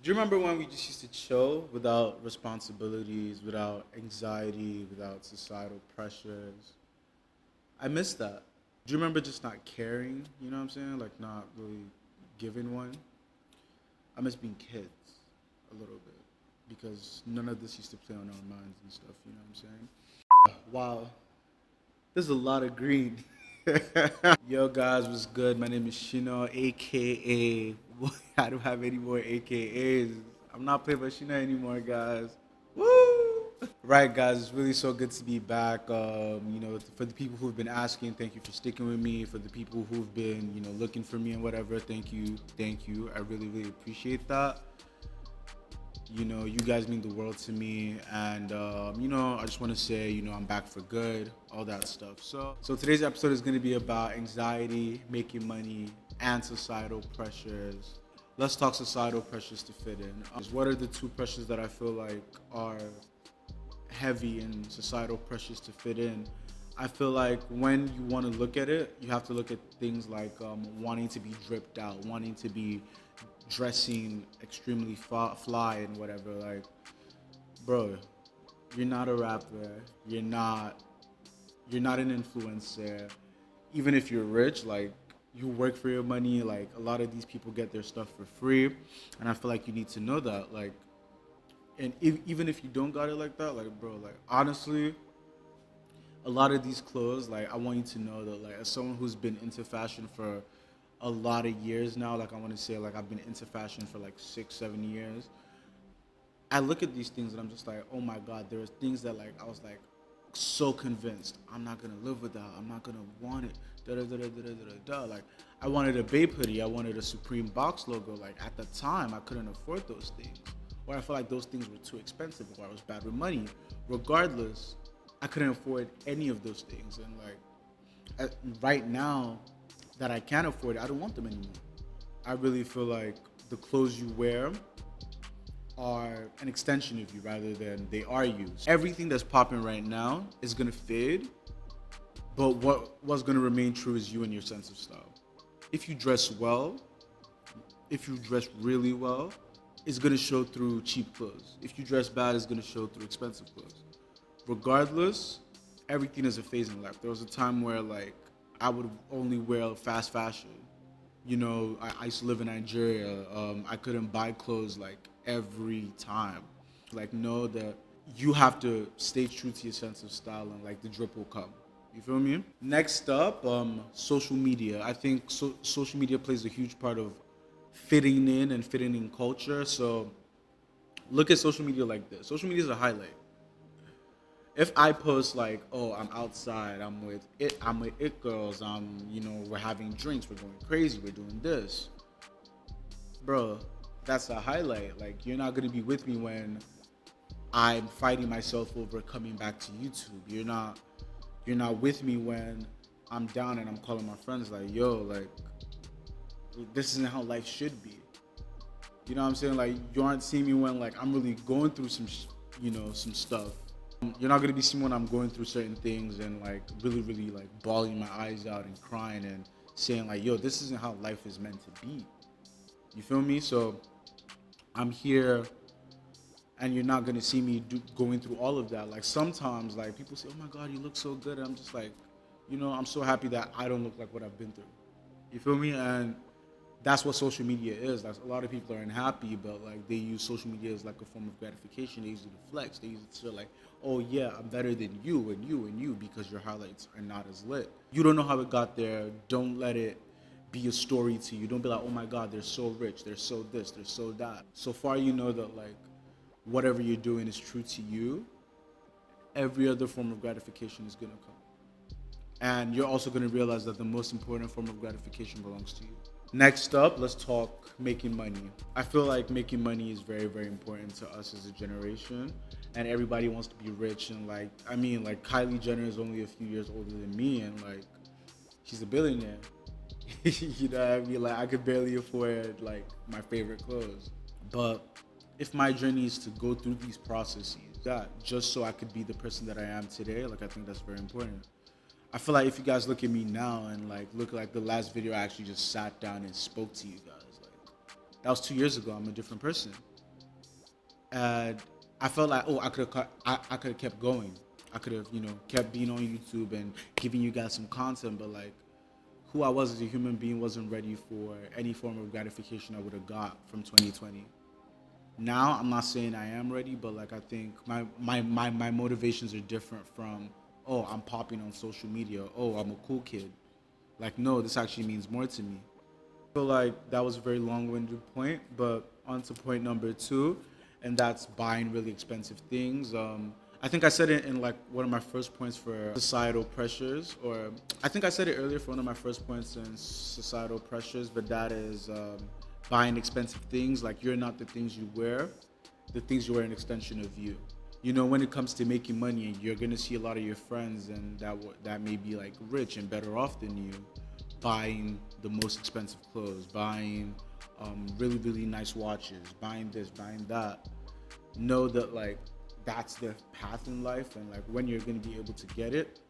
Do you remember when we just used to chill without responsibilities, without anxiety, without societal pressures? I miss that. Do you remember just not caring? You know what I'm saying? Like not really giving one. I miss being kids a little bit because none of this used to play on our minds and stuff. You know what I'm saying? Wow, there's a lot of green. Yo, guys, what's good? My name is Shino, aka. I don't have any more AKAs. I'm not playing by Shino anymore, guys. Woo! Right, guys, it's really so good to be back. For the people who've been asking, thank you for sticking with me. For the people who've been, looking for me and whatever, thank you. I really, really appreciate that. You guys mean the world to me, and I just want to say, I'm back for good, all that stuff. So today's episode is going to be about anxiety, making money, and societal pressures. Let's talk societal pressures to fit in. What are the two pressures that I feel like are heavy in societal pressures to fit in? I feel like when you want to look at it, you have to look at things like wanting to be dripped out, wanting to be dressing extremely fly and whatever. Like, bro, you're not a rapper. You're not an influencer. Even if you're rich, like you work for your money. Like a lot of these people get their stuff for free, and I feel like you need to know that. Like, and even if you don't got it like that, like, bro, like honestly, a lot of these clothes, like I want you to know that, like, as someone who's been into fashion for a lot of years now, like I want to say, like I've been into fashion for like 6 7 years. I look at these things and I'm just like, oh my god, there are things that like I was like so convinced I'm not gonna live with that. I'm not gonna want it. Da da da da da da da da. Like I wanted a Bape hoodie. I wanted a Supreme box logo. Like at the time, I couldn't afford those things, or I felt like those things were too expensive, or I was bad with money. Regardless, I couldn't afford any of those things, and like right now that I can afford it, I don't want them anymore. I really feel like the clothes you wear are an extension of you rather than they are you. Everything that's popping right now is gonna fade, but what's gonna remain true is you and your sense of style. If you dress well, if you dress really well, it's gonna show through cheap clothes. If you dress bad, it's gonna show through expensive clothes. Regardless, everything is a phase in life. There was a time where like I would only wear fast fashion. I used to live in Nigeria. I couldn't buy clothes like every time. Like, know that you have to stay true to your sense of style and like the drip will come. You feel me? Next up, social media. I think social media plays a huge part of fitting in and fitting in culture. So look at social media like this. Social media is a highlight. If I post like, oh, I'm outside, I'm with it girls, we're having drinks, we're going crazy, we're doing this, bro, that's a highlight. Like, you're not gonna be with me when I'm fighting myself over coming back to YouTube. You're not with me when I'm down and I'm calling my friends like, yo, like, this isn't how life should be. You know what I'm saying? Like, you aren't seeing me when like I'm really going through some stuff. You're not gonna be seeing when I'm going through certain things and like really, really like bawling my eyes out and crying and saying like, yo, this isn't how life is meant to be. You feel me? So I'm here and you're not gonna see me going through all of that. Like sometimes like people say, oh my God, you look so good. And I'm just like, I'm so happy that I don't look like what I've been through. You feel me? And that's what social media is. Like a lot of people are unhappy, but like they use social media as like a form of gratification. They use it to flex. They use it to like, oh yeah, I'm better than you and you and you because your highlights are not as lit. You don't know how it got there. Don't let it be a story to you. Don't be like, oh my God, they're so rich, they're so this, they're so that. So far, you know that like whatever you're doing is true to you. Every other form of gratification is gonna come. And you're also going to realize that the most important form of gratification belongs to you. Next up, let's talk making money. I feel like making money is very, very important to us as a generation. And everybody wants to be rich. And like, I mean, like Kylie Jenner is only a few years older than me. And like, she's a billionaire. You know what I mean? Like, I could barely afford like my favorite clothes. But if my journey is to go through these processes, that just so I could be the person that I am today, like I think that's very important. I feel like if you guys look at me now and like look like the last video I actually just sat down and spoke to you guys, like that was 2 years ago. I'm a different person. And I felt like, oh, I could have kept going. I could have, kept being on YouTube and giving you guys some content, but like, who I was as a human being wasn't ready for any form of gratification I would have got from 2020. Now I'm not saying I am ready, but like I think my motivations are different from, oh, I'm popping on social media, oh, I'm a cool kid. Like, no, this actually means more to me. I feel like that was a very long-winded point, but on to point number two, and that's buying really expensive things. I think I said it in like one of my first points for societal pressures, or I think I said it earlier for one of my first points in societal pressures, but that is buying expensive things. Like, you're not the things you wear, the things you wear are an extension of you. When it comes to making money, you're gonna see a lot of your friends and that may be like rich and better off than you, buying the most expensive clothes, buying really really nice watches, buying this, buying that. Know that like that's their path in life, and like when you're gonna be able to get it,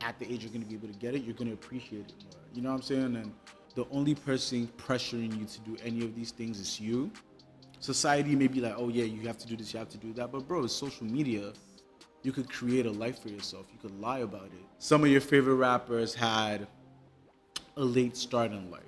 at the age you're gonna be able to get it, you're gonna appreciate it more. You know what I'm saying? And the only person pressuring you to do any of these things is you. Society may be like, oh yeah, you have to do this, you have to do that, but bro, it's social media. You could create a life for yourself. You could lie about it. Some of your favorite rappers had a late start in life,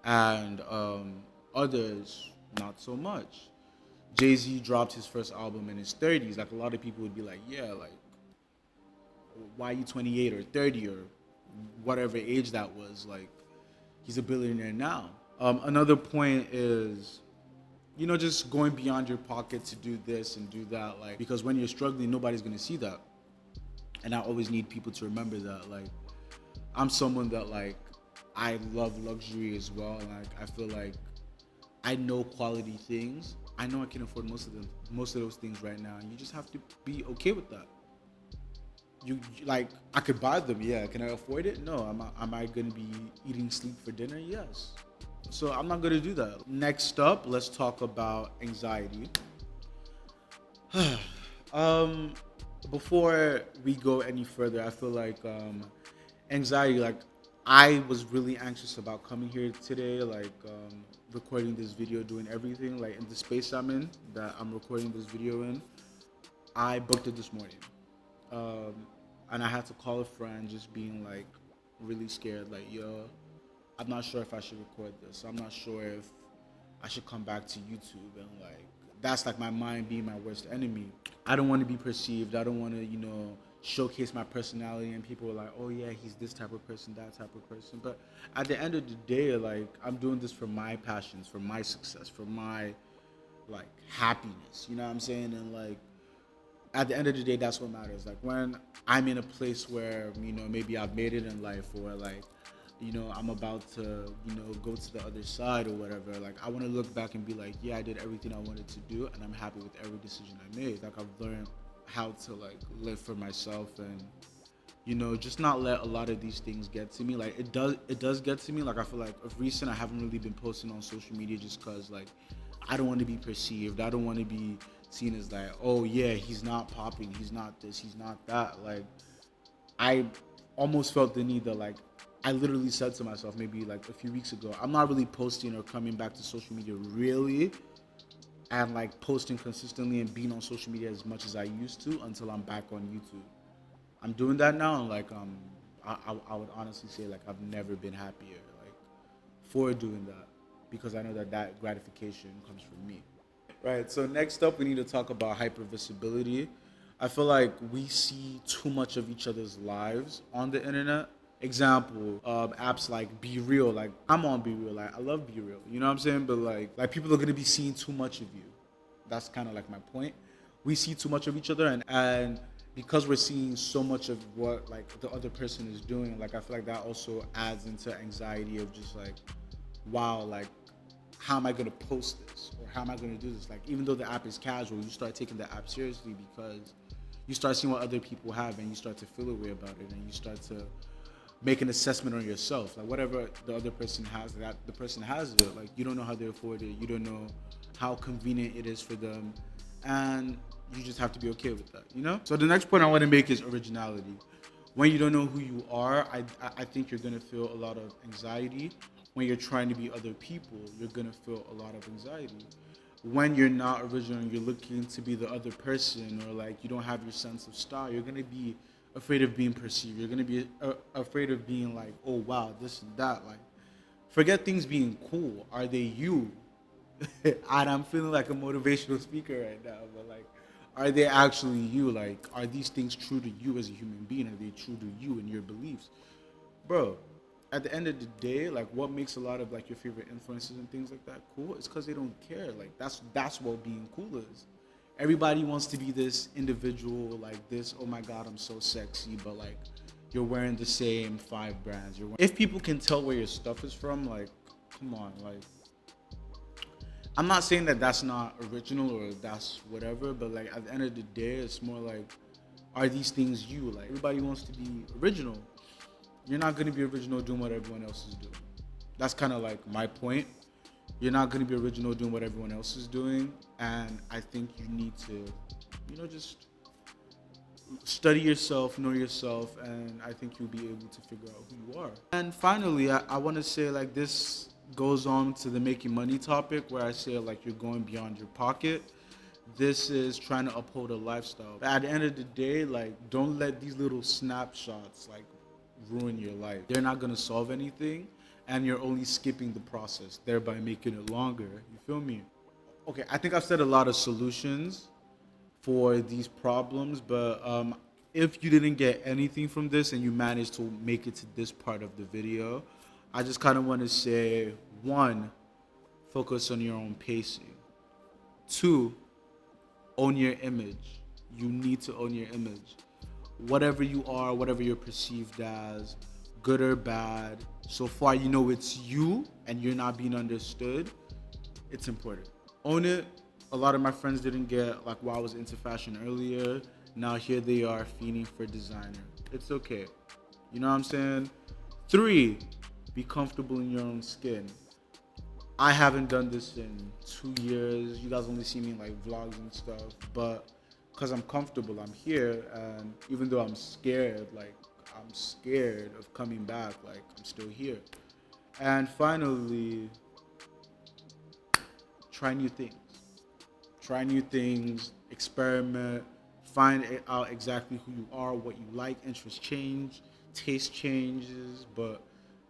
and others not so much. Jay-Z dropped his first album in his 30s. Like, a lot of people would be like, yeah, like, why are you 28 or 30 or whatever age that was? Like, he's a billionaire now. Another point is, just going beyond your pocket to do this and do that. Like, because when you're struggling, nobody's gonna see that. And I always need people to remember that. Like, I'm someone that like I love luxury as well. Like, I feel like I know quality things. I know I can afford most of those things right now. And you just have to be okay with that. Like, I could buy them, yeah. Can I afford it? No. Am I gonna be eating sleep for dinner? Yes. So I'm not gonna do that. Next up, let's talk about anxiety. um, Before we go any further, I feel like anxiety. Like, I was really anxious about coming here today. Like, recording this video, doing everything. Like, in the space I'm in, that I'm recording this video in, I booked it this morning. Um, and I had to call a friend, just being like really scared. Like, yo, I'm not sure if I should record this. I'm not sure if I should come back to YouTube, and like that's like my mind being my worst enemy. I don't want to be perceived. I don't want to, showcase my personality, and people are like, oh yeah, he's this type of person, that type of person. But at the end of the day, like, I'm doing this for my passions, for my success, for my like happiness. You know what I'm saying? And like at the end of the day, that's what matters. Like, when I'm in a place where, maybe I've made it in life, or like, I'm about to, go to the other side or whatever. Like, I want to look back and be like, yeah, I did everything I wanted to do, and I'm happy with every decision I made. Like, I've learned how to like live for myself, and just not let a lot of these things get to me. Like, it does get to me. Like, I feel like of recent I haven't really been posting on social media just cause like I don't want to be perceived. I don't want to be seen as like, oh yeah, he's not popping, he's not this, he's not that. Like, I almost felt the need that like I literally said to myself maybe like a few weeks ago, I'm not really posting or coming back to social media really, and like posting consistently and being on social media as much as I used to until I'm back on YouTube. I'm doing that now, and like I would honestly say like I've never been happier like for doing that, because I know that that gratification comes from me. Right. So next up, we need to talk about hypervisibility. I feel like we see too much of each other's lives on the internet. Example, apps like Be Real. Like, I'm on Be Real. Like, I love Be Real. You know what I'm saying? But like people are gonna be seeing too much of you. That's kind of like my point. We see too much of each other, and because we're seeing so much of what like the other person is doing, like I feel like that also adds into anxiety of just like, wow, like how am I gonna post this, or how am I gonna do this? Like, even though the app is casual, you start taking the app seriously because you start seeing what other people have, and you start to feel a way about it, and you start to make an assessment on yourself. Like, whatever the other person has, that the person has it. Like, you don't know how they afford it. You don't know how convenient it is for them, and you just have to be okay with that. So the next point I want to make is originality. When you don't know who you are, I think you're gonna feel a lot of anxiety. When you're trying to be other people, you're gonna feel a lot of anxiety. when you're not original and you're looking to be the other person, or like you don't have your sense of style, you're gonna be afraid of being perceived. You're gonna be afraid of being like, oh wow, this and that. Like, forget things being cool. Are they you? And I'm feeling like a motivational speaker right now, but like, are they actually you? Like, are these things true to you as a human being? Are they true to you and your beliefs? Bro, at the end of the day, like what makes a lot of like your favorite influences and things like that cool is because they don't care. Like that's what being cool is. Everybody wants to be this individual, like this. Oh my God, I'm so sexy, but like you're wearing the same five brands. If people can tell where your stuff is from, like, come on, like. I'm not saying that that's not original or that's whatever, but like at the end of the day, it's more like, are these things you? Like everybody wants to be original. You're not gonna be original doing what everyone else is doing. That's kind of like my point. You're not gonna be original doing what everyone else is doing, and I think you need to, just study yourself, know yourself, and I think you'll be able to figure out who you are. And finally, I want to say like this goes on to the making money topic where I say like you're going beyond your pocket. This is trying to uphold a lifestyle. But at the end of the day, like don't let these little snapshots like ruin your life. They're not gonna solve anything, and you're only skipping the process, thereby making it longer. You feel me? Okay, I think I've said a lot of solutions for these problems, but if you didn't get anything from this and you managed to make it to this part of the video, I just kind of want to say, one, focus on your own pacing. Two, own your image. You need to own your image. Whatever you are, whatever you're perceived as, good or bad, so far you know it's you and you're not being understood, it's important. Own it. A lot of my friends didn't get like why I was into fashion earlier. Now here they are fiending for designer. It's okay. You know what I'm saying? Three, be comfortable in your own skin. I haven't done this in 2 years. You guys only see me in like vlogs and stuff, but because I'm comfortable, I'm here, and even though I'm scared, like I'm scared of coming back, like I'm still here. And finally, try new things. Try new things, experiment, find out exactly who you are, what you like, interests change, taste changes, but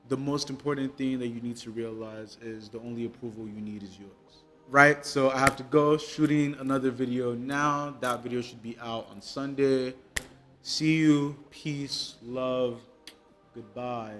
the most important thing that you need to realize is the only approval you need is yours. Right, so I have to go shooting another video now. That video should be out on Sunday. See you, peace, love, goodbye.